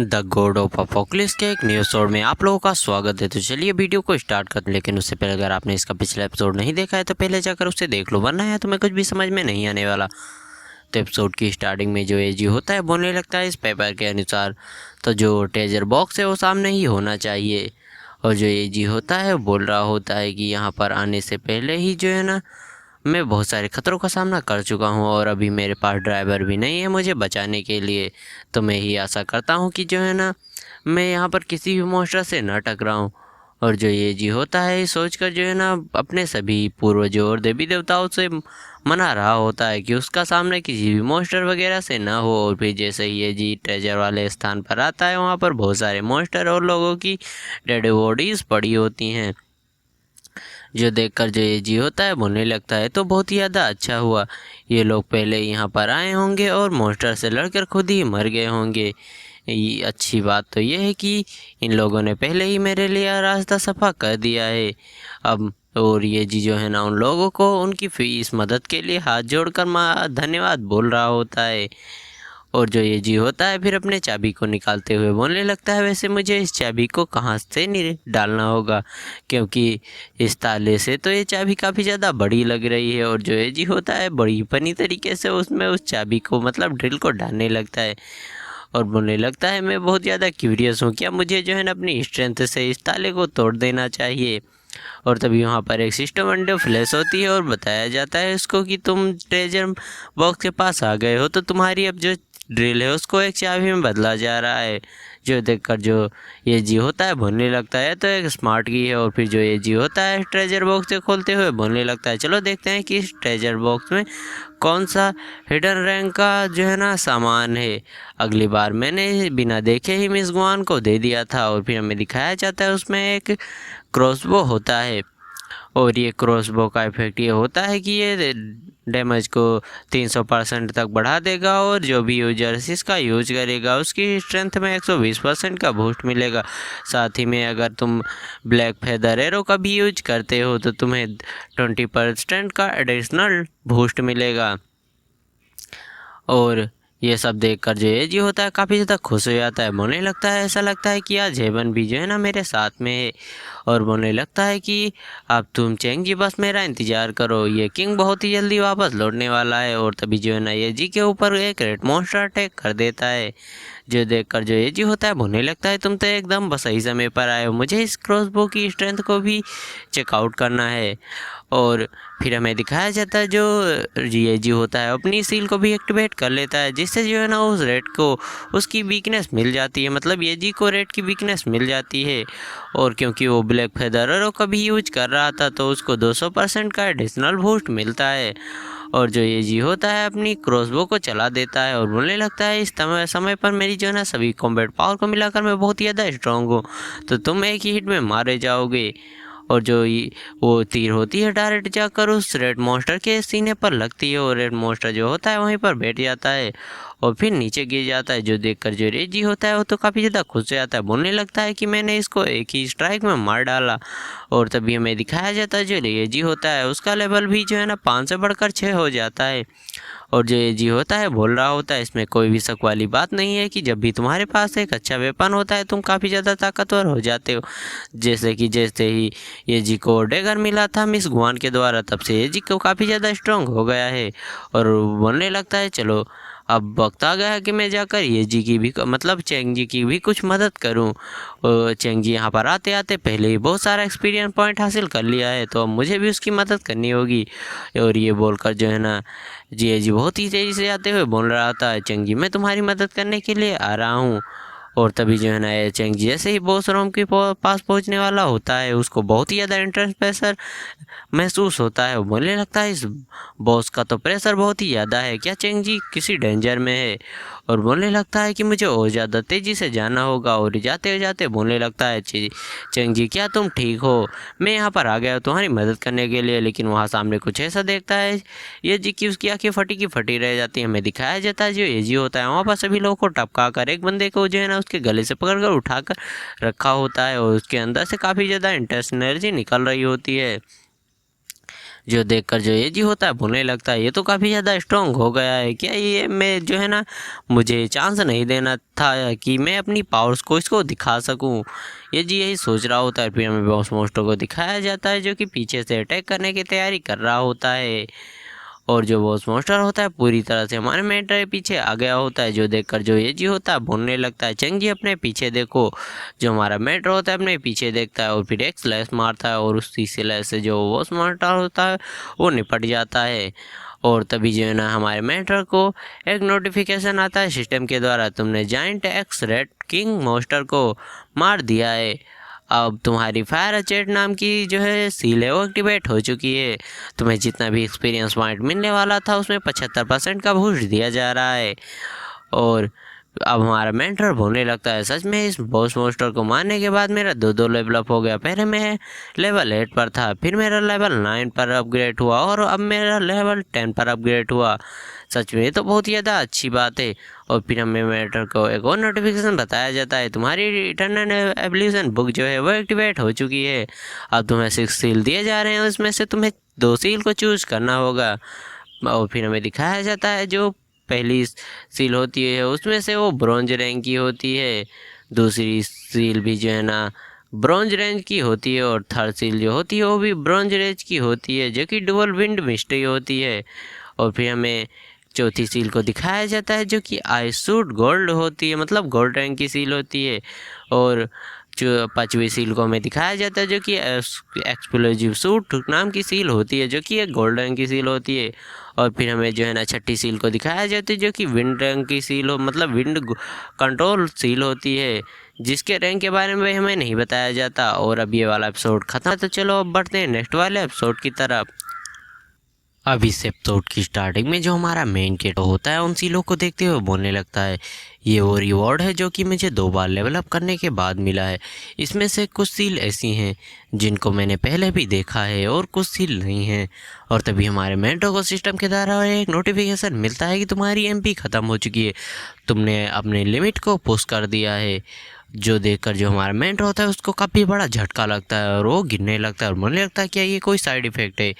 The God of apocalypse के एक new episode में आप लोगों का स्वागत है। तो चलिए वीडियो को स्टार्ट करते हैं, लेकिन उससे पहले अगर आपने इसका पिछला एपिसोड नहीं देखा है तो पहले जाकर उसे देख लो, वरना है तुम्हें कुछ भी समझ में नहीं आने वाला। तो एपिसोड की स्टार्टिंग में जो एजी होता है बोलने लगता है इस पेपर के अनुसार तो जो ट्रेजर बॉक्स है वो सामने ही होना चाहिए। और जो एजी होता है वो बोल रहा होता है कि यहाँ पर आने से पहले ही जो है ना मैं बहुत सारे ख़तरों का सामना कर चुका हूँ और अभी मेरे पास ड्राइवर भी नहीं है मुझे बचाने के लिए। तो मैं ही आशा करता हूँ कि जो है ना मैं यहाँ पर किसी भी मॉन्स्टर से न टकराऊँ। और जो ये जी होता है सोचकर जो है ना अपने सभी पूर्वजों और देवी देवताओं से मना रहा होता है कि उसका सामना किसी भी मॉन्स्टर वगैरह से ना हो। और फिर जैसे ही ये जी ट्रेजर वाले स्थान पर आता है वहाँ पर बहुत सारे मॉन्स्टर और लोगों की डेड बॉडीज़ पड़ी होती हैं, जो देखकर जो ये जी होता है बोलने लगता है तो बहुत ही ज़्यादा अच्छा हुआ, ये लोग पहले यहाँ पर आए होंगे और मॉन्स्टर से लड़कर खुद ही मर गए होंगे। ये अच्छी बात तो ये है कि इन लोगों ने पहले ही मेरे लिए रास्ता सफा कर दिया है अब। और ये जी जो है ना उन लोगों को उनकी इस मदद के लिए हाथ जोड़कर धन्यवाद बोल रहा होता है। और जो ये जी होता है फिर अपने चाबी को निकालते हुए बोलने लगता है वैसे मुझे इस चाबी को कहाँ से नहीं डालना होगा, क्योंकि इस ताले से तो ये चाबी काफ़ी ज़्यादा बड़ी लग रही है। और जो ये जी होता है बड़ी फनी तरीके से उसमें उस चाबी को मतलब ड्रिल को डालने लगता है और बोलने लगता है मैं बहुत ज़्यादा क्यूरियस हूँ, क्या मुझे जो है ना अपनी स्ट्रेंथ से इस ताले को तोड़ देना चाहिए। और तभी वहाँ पर एक सिस्टम विंडो फ्लैश होती है और बताया जाता है उसको कि तुम ट्रेजर बॉक्स के पास आ गए हो, तो तुम्हारी अब जो ड्रिल है उसको एक चाबी में बदला जा रहा है। जो देखकर जो ये जी होता है बोलने लगता है तो एक स्मार्ट की है। और फिर जो ये जी होता है ट्रेजर बॉक्स से खोलते हुए बोलने लगता है चलो देखते हैं कि इस ट्रेजर बॉक्स में कौन सा हिडन रैंक का जो है ना सामान है। अगली बार मैंने बिना देखे ही मिस गुआन को दे दिया था। और फिर हमें दिखाया जाता है उसमें एक क्रॉसबो होता है और ये क्रॉसबो का इफेक्ट ये होता है कि ये डैमेज को 300% तक बढ़ा देगा और जो भी यूजर्स इसका यूज करेगा उसकी स्ट्रेंथ में 120% का बूस्ट मिलेगा। साथ ही में अगर तुम ब्लैक फेदर एरो का भी यूज करते हो तो तुम्हें 20% का एडिशनल बूस्ट मिलेगा। और ये सब देखकर जो एजी होता है काफ़ी ज़्यादा खुश हो जाता है, बोलने लगता है ऐसा लगता है कि आज हेवन भी जो है ना मेरे साथ में है। और बोलने लगता है कि अब तुम चेंगी बस मेरा इंतज़ार करो, ये किंग बहुत ही जल्दी वापस लौटने वाला है। और तभी जो है ना एजी के ऊपर एक रेड मॉन्स्टर अटैक कर देता है, जो देखकर जो एजी होता है बोलने लगता है तुम तो एकदम बस सही समय पर आए हो, मुझे इस क्रॉसबो की स्ट्रेंथ को भी चेकआउट करना है। और फिर हमें दिखाया जाता है जो ये जी होता है अपनी सील को भी एक्टिवेट कर लेता है, जिससे जो है ना उस रेड को उसकी वीकनेस मिल जाती है, मतलब ये जी को रेड की वीकनेस मिल जाती है। और क्योंकि वो ब्लैक फेदर का भी यूज कर रहा था तो उसको 200% का एडिशनल बूस्ट मिलता है। और जो ये जी होता है अपनी क्रॉसबो को चला देता है और बोलने लगता है इस समय पर मेरी जो है ना सभी कॉम्बैट पावर को मिलाकर मैं बहुत ही ज़्यादा स्ट्रॉन्ग हूँ, तो तुम एक ही हिट में मारे जाओगे। और जो वो तीर होती है डायरेक्ट जाकर उस रेड मॉन्स्टर के सीने पर लगती है और रेड मॉन्स्टर जो होता है वहीं पर बैठ जाता है और फिर नीचे गिर जाता है। जो देखकर जो रेजी होता है वो तो काफ़ी ज़्यादा खुश हो जाता है, बोलने लगता है कि मैंने इसको एक ही स्ट्राइक में मार डाला। और तभी हमें दिखाया जाता है जो रेजी होता है उसका लेवल भी जो है ना 5 से बढ़कर 6 हो जाता है। और जो ये जी होता है बोल रहा होता है इसमें कोई भी शक वाली बात नहीं है कि जब भी तुम्हारे पास एक अच्छा वेपन होता है तुम काफ़ी ज़्यादा ताकतवर हो जाते हो। जैसे ही ये जी को डेगर मिला था मिस गुआन के द्वारा, तब से ये जी को काफ़ी ज़्यादा स्ट्रॉन्ग हो गया है। और बोलने लगता है चलो अब वक्त आ गया है कि मैं जाकर ये जी की भी मतलब चेंग जी की भी कुछ मदद करूं। चेंग जी यहाँ पर आते आते पहले ही बहुत सारा एक्सपीरियंस पॉइंट हासिल कर लिया है, तो अब मुझे भी उसकी मदद करनी होगी। और ये बोलकर जो है ना जी बहुत ही तेज़ी से आते हुए बोल रहा था चेंग जी मैं तुम्हारी मदद करने के लिए आ रहा हूँ। और तभी जो है ना ये चेंग जी जैसे ही बॉस रूम के पास पहुंचने वाला होता है उसको बहुत ही ज़्यादा इंटेंस प्रेशर महसूस होता है। वो बोलने लगता है इस बॉस का तो प्रेशर बहुत ही ज़्यादा है, क्या चेंग जी किसी डेंजर में है। और बोलने लगता है कि मुझे और ज़्यादा तेज़ी से जाना होगा। और जाते जाते बोलने लगता है चेंग जी क्या तुम ठीक हो, मैं यहाँ पर आ गया हूँ तुम्हारी मदद करने के लिए। लेकिन वहाँ सामने कुछ ऐसा देखता है ये जी की उसकी आँखें फटी की फटी रह जाती है। हमें दिखाया जाता है जो ये जी होता है वहाँ पर सभी लोगों को टपका कर एक बंदे को जो है ना उसके गले से पकड़कर उठाकर रखा होता है और उसके अंदर से काफ़ी ज़्यादा इंटेंस एनर्जी निकल रही होती है। जो देखकर जो ये जी होता है बोलने लगता है ये तो काफ़ी ज़्यादा स्ट्रॉन्ग हो गया है, क्या ये मैं जो है ना मुझे चांस नहीं देना था कि मैं अपनी पावर्स को इसको दिखा सकूं। ये जी यही सोच रहा होता है। फिर हमें बॉस मोस्टर को दिखाया जाता है जो कि पीछे से अटैक करने की तैयारी कर रहा होता है, और जो बॉस मोस्टर होता है पूरी तरह से हमारे मेंटर के पीछे आ गया होता है। जो देखकर जो ये जी होता है बोलने लगता है चेंग जी अपने पीछे देखो। जो हमारा मेंटर होता है अपने पीछे देखता है और फिर एक स्लैश मारता है और उसी स्लैश से जो बॉस मोस्टर होता है वो निपट जाता है। और तभी जो है ना हमारे मेंटर को एक नोटिफिकेशन आता है सिस्टम के द्वारा, तुमने जाइंट एक्स रेड किंग मोस्टर को मार दिया है, अब तुम्हारी फायर चैट नाम की जो है सील है वो एक्टिवेट हो चुकी है, तुम्हें जितना भी एक्सपीरियंस पॉइंट मिलने वाला था उसमें 75% का बूस्ट दिया जा रहा है। और अब हमारा मेंटर बोलने लगता है सच में इस बॉस मोस्टर को मारने के बाद मेरा दो लेवल अप हो गया। पहले मैं लेवल 8 पर था, फिर मेरा लेवल 9 पर अपग्रेड हुआ और अब मेरा लेवल 10 पर अपग्रेड हुआ। सच में ये तो बहुत ही ज़्यादा अच्छी बात है। और फिर हमें मेंटर को एक और नोटिफिकेशन बताया जाता है, तुम्हारी इटर्नल एवोल्यूशन बुक जो है वो एक्टिवेट हो चुकी है, अब तुम्हें 6 सील दिए जा रहे हैं, उसमें से तुम्हें 2 सील को चूज़ करना होगा। और फिर हमें दिखाया जाता है जो पहली सील होती है उसमें से वो ब्रॉन्ज रैंक की होती है, दूसरी सील भी जो है ना ब्रॉन्ज रेंज की होती है, और थर्ड सील जो होती है वो भी ब्रॉन्ज रेंज की होती है जो कि डुअल विंड मिस्ट्री होती है। और फिर हमें चौथी सील को दिखाया जाता है जो कि आई सूट गोल्ड होती है, मतलब गोल्ड रैंक की सील होती है। और जो पांचवी सील को हमें दिखाया जाता है जो कि एक्सप्लोजिव सूट नाम की सील होती है जो कि एक गोल्ड रैंक की सील होती है। और फिर हमें जो है ना छठी सील को दिखाया जाता है जो कि विंड रैंक की सील हो, मतलब विंड कंट्रोल सील होती है, जिसके रैंक के बारे में हमें नहीं बताया जाता। और अब ये वाला एपिसोड खत्म है, तो चलो अब बढ़ते हैं नेक्स्ट वाले एपिसोड की तरफ। अब इस एपिसोड की स्टार्टिंग में जो हमारा मेन कैरेक्टर होता है उन सीलों को देखते हुए बोलने लगता है ये वो रिवॉर्ड है जो कि मुझे 2 बार लेवल अप करने के बाद मिला है, इसमें से कुछ सील ऐसी हैं जिनको मैंने पहले भी देखा है और कुछ सील नहीं हैं। और तभी हमारे मेंटर को सिस्टम के द्वारा एक नोटिफिकेशन मिलता है कि तुम्हारी एमपी ख़त्म हो चुकी है, तुमने अपने लिमिट को पुश कर दिया है। जो देखकर जो हमारा मेंटर होता है उसको काफ़ी बड़ा झटका लगता है और वो गिरने लगता है और मुझे लगता है क्या ये कोई साइड इफ़ेक्ट है,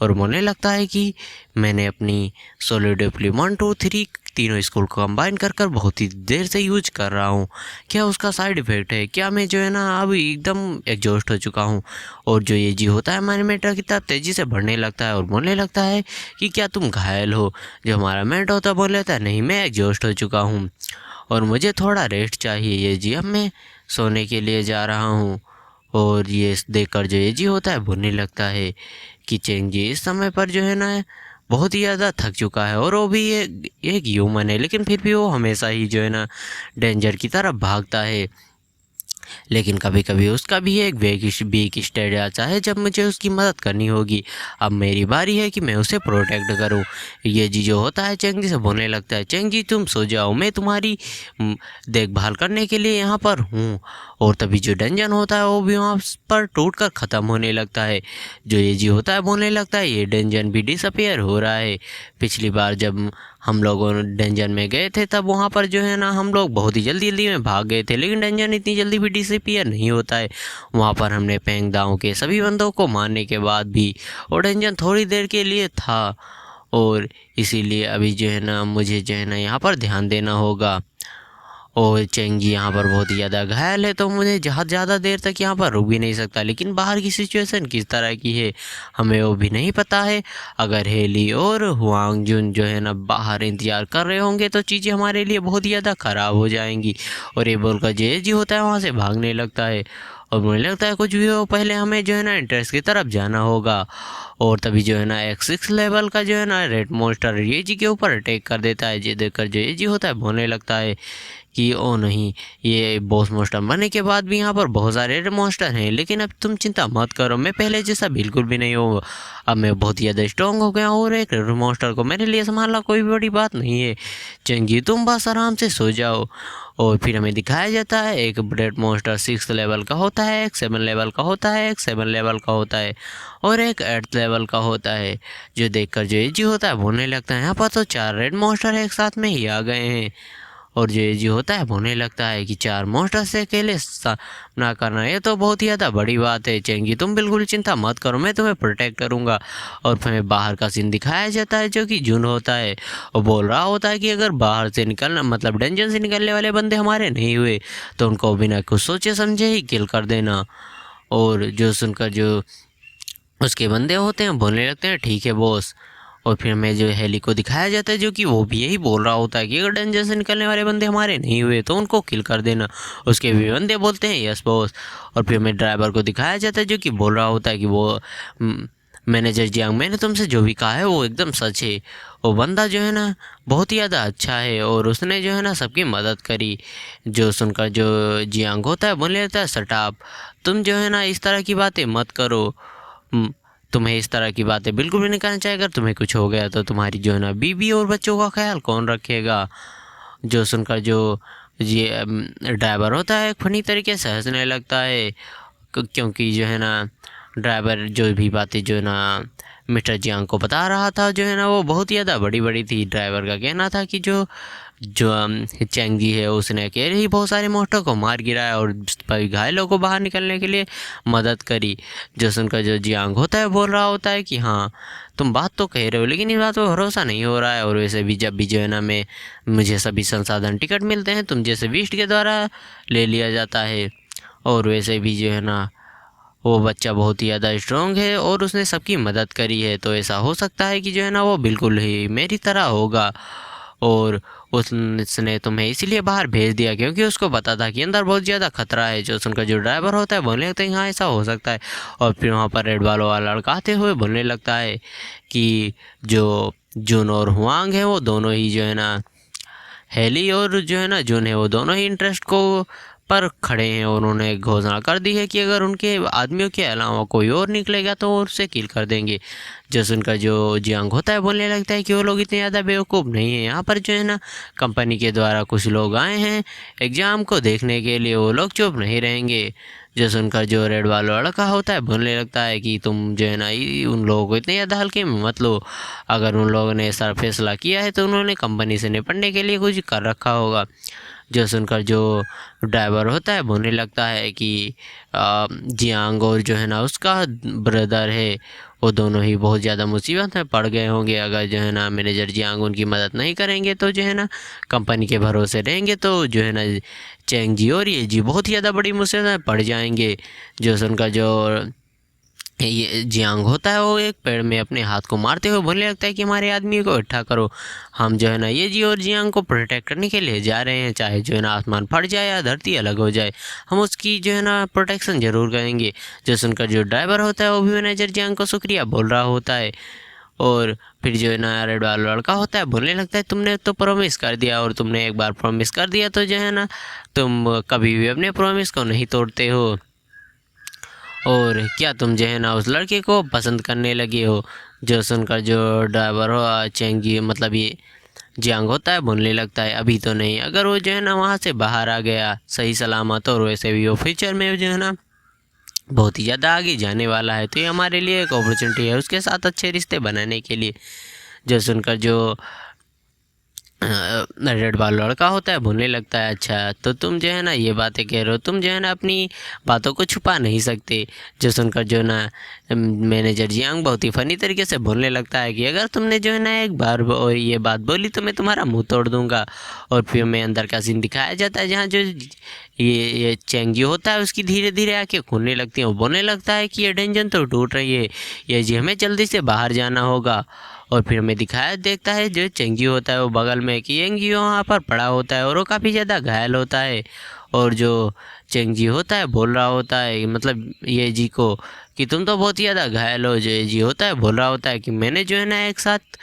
और मुझे लगता है कि मैंने अपनी सॉलिडली 1 2 3 तीनों स्कूल को कंबाइन कर कर बहुत ही देर से यूज कर रहा हूँ, क्या उसका साइड इफ़ेक्ट है, क्या मैं जो है ना अब एकदम एग्जॉस्ट हो चुका हूँ। और जो ये जी होता है हमारे मेंटर की तरफ तेज़ी से बढ़ने लगता है और बोलने लगता है कि क्या तुम घायल हो। जो हमारा मेंटर होता है बोल लेता है नहीं मैं एग्जॉस्ट हो चुका हूँ और मुझे थोड़ा रेस्ट चाहिए, ये जी अब मैं सोने के लिए जा रहा हूँ। और ये देखकर जो ये जी होता है बोलने लगता है कि चेंग जी इस समय पर जो है ना बहुत ही ज़्यादा थक चुका है और वो भी एक ह्यूमन है, लेकिन फिर भी वो हमेशा ही जो है ना डेंजर की तरफ भागता है। लेकिन कभी कभी उसका भी एक वीक स्टेज आता है जब मुझे उसकी मदद करनी होगी, अब मेरी बारी है कि मैं उसे प्रोटेक्ट करूं। ये जी जो होता है चेंग जी से बोलने लगता है चेंग जी तुम सो जाओ, मैं तुम्हारी देखभाल करने के लिए यहाँ पर हूँ। और तभी जो डंजन होता है वो भी वहाँ पर टूट कर ख़त्म होने लगता है। जो ये जी होता है बोलने लगता है ये डंजन भी डिसअपियर हो रहा है। पिछली बार जब हम लोगों डंजन में गए थे तब वहाँ पर जो है ना हम लोग बहुत ही जल्दी जल्दी में भाग गए थे, लेकिन डंजन इतनी जल्दी भी डिसअपियर नहीं होता है। वहाँ पर हमने पेंग दाओ के सभी बंदों को मारने के बाद भी वो डंजन थोड़ी देर के लिए था, और इसीलिए अभी जो है ना मुझे जो है ना यहाँ पर ध्यान देना होगा। और चेंग जी यहाँ पर बहुत ही ज़्यादा घायल है तो मुझे ज़्यादा देर तक यहाँ पर रुक भी नहीं सकता, लेकिन बाहर की सिचुएशन किस तरह की है हमें वो भी नहीं पता है। अगर हेली और हुआंग जुन जो है ना बाहर इंतज़ार कर रहे होंगे तो चीज़ें हमारे लिए बहुत ही ज़्यादा ख़राब हो जाएंगी। और ये बोलकर जे जी होता है वहाँ से भागने लगता है और मुझे लगता है कुछ भी हो पहले हमें जो है ना इंटरेस्ट की तरफ जाना होगा। और तभी जो है ना एक 6 लेवल का जो है ना रेड मॉन्स्टर ये जी के ऊपर अटैक कर देता है। ये देखकर जो ये जी होता है बोलने लगता है कि ओ नहीं, ये बॉस मॉन्स्टर बनने के बाद भी यहाँ पर बहुत सारे मॉन्स्टर हैं, लेकिन अब तुम चिंता मत करो, मैं पहले जैसा बिल्कुल भी नहीं हूँ, अब मैं बहुत ज़्यादा स्ट्रॉन्ग हो गया और एक मॉन्स्टर को मेरे लिए संभालना कोई बड़ी बात नहीं है। चंगी तुम बस आराम से सो जाओ। और फिर हमें दिखाया जाता है एक रेड मॉन्स्टर 6 लेवल का होता है, एक 7 लेवल का होता है, एक 7 लेवल का होता है और एक 8 लेवल का होता है। जो देखकर जो एजी होता है बोलने लगता है यहाँ पर तो 4 रेड मॉन्स्टर एक साथ में ही आ गए हैं। और जो ये जी होता है बोलने लगता है कि 4 मॉन्स्टर से अकेले सामना करना ये तो बहुत ही ज़्यादा बड़ी बात है। चेंगी तुम बिल्कुल चिंता मत करो, मैं तुम्हें प्रोटेक्ट करूँगा। और फिर बाहर का सीन दिखाया जाता है जो कि जून होता है और बोल रहा होता है कि अगर बाहर से निकलना मतलब डंजन से निकलने वाले बंदे हमारे नहीं हुए तो उनको बिना कुछ सोचे समझे ही किल कर देना। और जो सुनकर जो उसके बंदे होते हैं बोलने लगते हैं ठीक है बॉस। और फिर हमें जो हेली को दिखाया जाता है जो कि वो भी यही बोल रहा होता है कि अगर डेंजर से निकलने वाले बंदे हमारे नहीं हुए तो उनको किल कर देना। उसके भी बंदे बोलते हैं यस बॉस। और फिर हमें ड्राइवर को दिखाया जाता है जो कि बोल रहा होता है कि वो मैनेजर जियांग मैंने तुमसे जो भी कहा है वो एकदम सच है। वो बंदा जो है ना बहुत ही ज़्यादा अच्छा है और उसने जो है ना सबकी मदद करी। जो सुनकर जो जियांग होता है बोलने लगता है सटाप, तुम जो है ना इस तरह की बातें मत करो। तुम्हें इस तरह की बातें बिल्कुल भी नहीं करना चाहिए। अगर तुम्हें कुछ हो गया तो तुम्हारी जो है ना बीवी और बच्चों का ख्याल कौन रखेगा। जो सुनकर जो ये ड्राइवर होता है फनी तरीके से हंसने लगता है क्योंकि जो है ना ड्राइवर जो भी बातें जो है ना मिस्टर जियांग को बता रहा था जो है ना वो बहुत ही ज़्यादा बड़ी बड़ी थी। ड्राइवर का कहना था कि जो चेंगी है उसने अकेले ही बहुत सारे मॉन्स्टर को मार गिराया और घायलों को बाहर निकलने के लिए मदद करी। जो सुनकर जो जियांग होता है बोल रहा होता है कि हाँ तुम बात तो कह रहे हो लेकिन इस बात पर भरोसा नहीं हो रहा है। और वैसे भी जब भी जो है ना मुझे सभी संसाधन टिकट मिलते हैं तुम जैसे बीस्ट के द्वारा ले लिया जाता है। और वैसे भी जो है ना वो बच्चा बहुत ही ज़्यादा स्ट्रॉन्ग है और उसने सबकी मदद करी है तो ऐसा हो सकता है कि जो है ना वो बिल्कुल ही मेरी तरह होगा। और उसने तुम्हें इसीलिए बाहर भेज दिया क्योंकि उसको पता था कि अंदर बहुत ज़्यादा खतरा है। जो सुनकर जो ड्राइवर होता है बोलने लगता है हाँ ऐसा हो सकता है। और फिर वहाँ पर रेड वालों वाला लड़का आते हुए बोलने लगता है कि जो जून और हुआंग है वो दोनों ही जो है ना हेली और जो है ना जून है वो दोनों ही इंटरेस्ट को पर खड़े हैं और उन्होंने घोषणा कर दी है कि अगर उनके आदमियों के अलावा कोई और निकलेगा तो वो उससे किल कर देंगे। जो सुनकर जो जियांग होता है बोलने लगता है कि वो लोग इतने ज़्यादा बेवकूफ़ नहीं है। यहाँ पर जो है ना कंपनी के द्वारा कुछ लोग आए हैं एग्ज़ाम को देखने के लिए, वो लोग चुप नहीं रहेंगे। जो सुनकर जो रेड वाला लड़का होता है बोलने लगता है कि तुम जो है ना उन लोगों को इतने ज़्यादा हल्के में मत लो। अगर उन लोगों ने ऐसा फैसला किया है तो उन्होंने कंपनी से निपटने के लिए कुछ कर रखा होगा। जो सुनकर जो ड्राइवर होता है बोलने लगता है कि जियांग और जो है ना उसका ब्रदर है वो दोनों ही बहुत ज़्यादा मुसीबत में पड़ गए होंगे। अगर जो है ना मैनेजर जियांग उनकी मदद नहीं करेंगे तो जो है ना कंपनी के भरोसे रहेंगे तो जो है ना चेंग जी और ये जी बहुत ही ज़्यादा बड़ी मुसीबत में पड़ जाएंगे। जो सुनकर जो ये जियांग होता है वो एक पेड़ में अपने हाथ को मारते हुए बोलने लगता है कि हमारे आदमी को इकट्ठा करो, हम जो है ना ये जी और जियांग को प्रोटेक्ट करने के लिए जा रहे हैं। चाहे जो है ना आसमान फट जाए या धरती अलग हो जाए हम उसकी जो है ना प्रोटेक्शन ज़रूर करेंगे। जो सुनकर जो ड्राइवर होता है वो भी मैनेजर जियांग को शुक्रिया बोल रहा होता है। और फिर जो है ना रेड वाला लड़का होता है बोलने लगता है तुमने तो प्रॉमिस कर दिया और तुमने एक बार प्रॉमिस कर दिया तो जो है ना तुम कभी भी अपने प्रॉमिस को नहीं तोड़ते हो। और क्या तुम जो है ना उस लड़के को पसंद करने लगे हो। जो सुनकर जो ड्राइवर हो चेंगी मतलब ये जियांग होता है बोलने लगता है अभी तो नहीं, अगर वो जो है ना वहाँ से बाहर आ गया सही सलामत और वैसे भी वो फ्यूचर में जो है ना बहुत ही ज़्यादा आगे जाने वाला है तो ये हमारे लिए एक अपॉर्चुनिटी है उसके साथ अच्छे रिश्ते बनाने के लिए। जो सुनकर जो रेड वाला लड़का होता है बोलने लगता है अच्छा तो तुम जो है ना ये बातें कह रहे हो, तुम जो है ना अपनी बातों को छुपा नहीं सकते। जो सुनकर जो ना मैनेजर जियांग बहुत ही फनी तरीके से बोलने लगता है कि अगर तुमने जो है ना एक बार ये बात बोली तो मैं तुम्हारा मुंह तोड़ दूंगा। और फिर मैं अंदर का सीन दिखाया जाता है जहाँ जो ये चेंगी होता है उसकी धीरे धीरे आंखें खुलने लगती हैं। वो बोलने लगता है कि ये डेंजन तो टूट रही है, ये जी हमें जल्दी से बाहर जाना होगा। और फिर हमें दिखाया देखता है जो चेंगी होता है वो बगल में कि येंगी वहाँ पर पड़ा होता है और वो काफ़ी ज़्यादा घायल होता है। और जो चेंगी होता है बोल रहा होता है मतलब ये जी को कि तुम तो बहुत ही ज़्यादा घायल हो। जो ये जी होता है बोल रहा होता है कि मैंने जो है ना एक साथ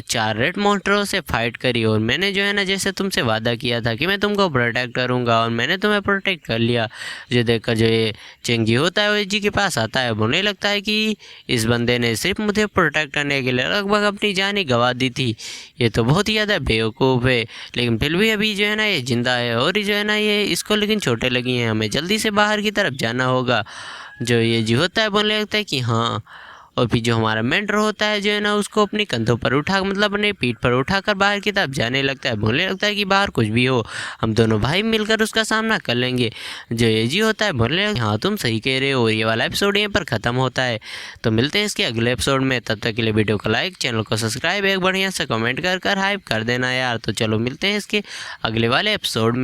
4 रेड मॉन्स्टरों से फाइट करी और मैंने जो है ना जैसे तुमसे वादा किया था कि मैं तुमको प्रोटेक्ट करूंगा और मैंने तुम्हें प्रोटेक्ट कर लिया। जो देखकर जो ये चेंगी होता है वो जी के पास आता है बोलने लगता है कि इस बंदे ने सिर्फ मुझे प्रोटेक्ट करने के लिए लगभग अपनी जान ही गंवा दी थी, ये तो बहुत ही ज़्यादा बेवकूफ़ है लेकिन फिर भी अभी जो है ना ये ज़िंदा है और जो है ना ये इसको लेकिन चोटें लगी हैं, हमें जल्दी से बाहर की तरफ जाना होगा। जो ये जी होता है बोलने लगता है कि हाँ और फिर जो हमारा मेंटर होता है जो है ना उसको अपनी कंधों पर उठा मतलब अपने पीठ पर उठाकर बाहर की तरफ जाने लगता है, बोलने लगता है कि बाहर कुछ भी हो हम दोनों भाई मिलकर उसका सामना कर लेंगे। जो एजी होता है बोलने लगता है हाँ तुम सही कह रहे हो। ये वाला एपिसोड यहीं पर ख़त्म होता है। तो मिलते हैं इसके अगले एपिसोड में, तब तक के लिए वीडियो को लाइक, चैनल को सब्सक्राइब, एक बढ़िया सा कमेंट कर हाइप कर देना यार। तो चलो मिलते हैं इसके अगले वाले एपिसोड में।